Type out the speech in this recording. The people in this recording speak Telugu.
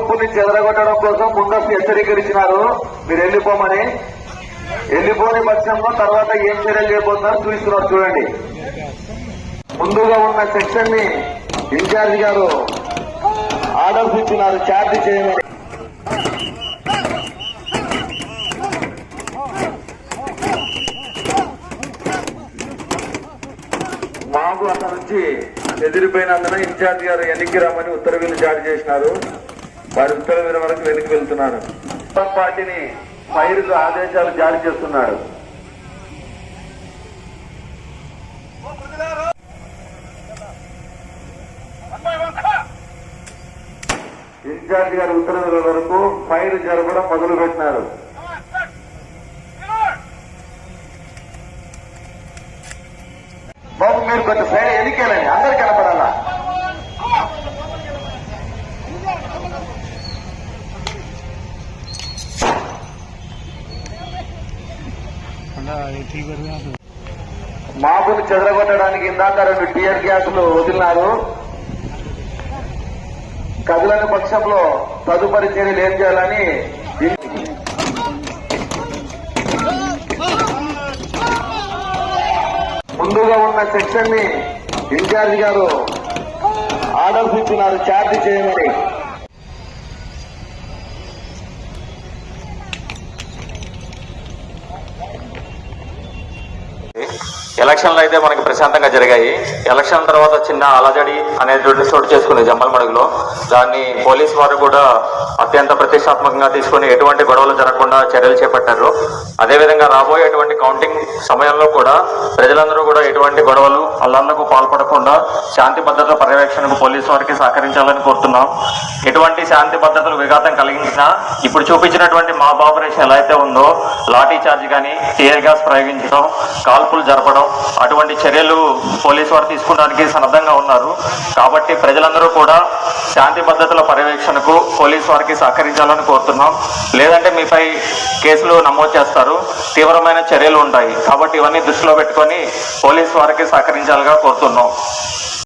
గుంపుని చెదరగొట్టడం కోసం ముందస్తు హెచ్చరికలిచ్చినారు. మీరు వెళ్ళిపోమని. వెళ్ళిపోని పక్షంలో తర్వాత ఏం చర్యలు చేయబోతున్నారు చూస్తున్నారు. చూడండి, ముందుగా ఉన్న సెక్షన్ ని ఇన్ఛార్జి గారు ఆర్డర్స్ ఇచ్చినారు ఛార్జ్ చేయమని. మాకు అక్కడ నుంచి ఎదిరిపోయినందున ఇన్ఛార్జి గారు వెనక్కి రమ్మని ఉత్తర్వులు జారీ చేసినారు. వారి ఉత్తర్వుల వరకు వెనక్కి వెళ్తున్నారు. పార్టీని ఫైర్కు ఆదేశాలు జారీ చేస్తున్నాడు. ఇన్ఛార్జి గారి ఉత్తర్వుల వరకు ఫైర్ జరపడం మొదలు పెట్టినారు. బాబు మీరు కొంచెం సైడ్ ఎన్నికేలండి, అందరు కనపడాలా. మాపును చెదరగొట్టడానికి ఇందాక 2 టీయర్ గ్యాసులు వదిలినారు. కదలని పక్షంలో తదుపరి చర్యలు ఏం చేయాలని ముందుగా ఉన్న సెక్షన్ ని ఇన్ఛార్జి గారు ఆర్డర్స్ ఇచ్చినారు ఛార్జ్ చేయమని. ఎలక్షన్లు అయితే మనకి ప్రశాంతంగా జరిగాయి. ఎలక్షన్ తర్వాత చిన్న అలజడి అనేటువంటి చోటు చేసుకుంది జమ్మలమడుగులో. దాన్ని పోలీసు వారు కూడా అత్యంత ప్రతిష్టాత్మకంగా తీసుకుని ఎటువంటి గొడవలు జరగకుండా చర్యలు చేపట్టారు. అదేవిధంగా రాబోయేటువంటి కౌంటింగ్ సమయంలో కూడా ప్రజలందరూ కూడా ఎటువంటి గొడవలు అల్లాంలకు పాల్పడకుండా శాంతి భద్రతల పర్యవేక్షణకు పోలీసు వారికి సహకరించాలని కోరుతున్నాం. ఎటువంటి శాంతి భద్రతలు విఘాతం కలిగించినా ఇప్పుడు చూపించినటువంటి మాబ్ ఆపరేషన్ ఎలా అయితే ఉందో లాఠీ చార్జ్ కానీ టీయర్ గ్యాస్ ప్రయోగించడం, కాల్పులు జరపడం అటువంటి చర్యలు పోలీసు వారు తీసుకోవడానికి సన్నద్ధంగా ఉన్నారు. కాబట్టి ప్రజలందరూ కూడా శాంతి భద్రతల పర్యవేక్షణకు పోలీసు వారికి సహకరించాలని కోరుతున్నాం. లేదంటే మీపై కేసులు నమోదు చేస్తారు, తీవ్రమైన చర్యలు ఉంటాయి. కాబట్టి ఇవన్నీ దృష్టిలో పెట్టుకొని పోలీసు వారికి సహకరించాలిగా కోరుతున్నాం.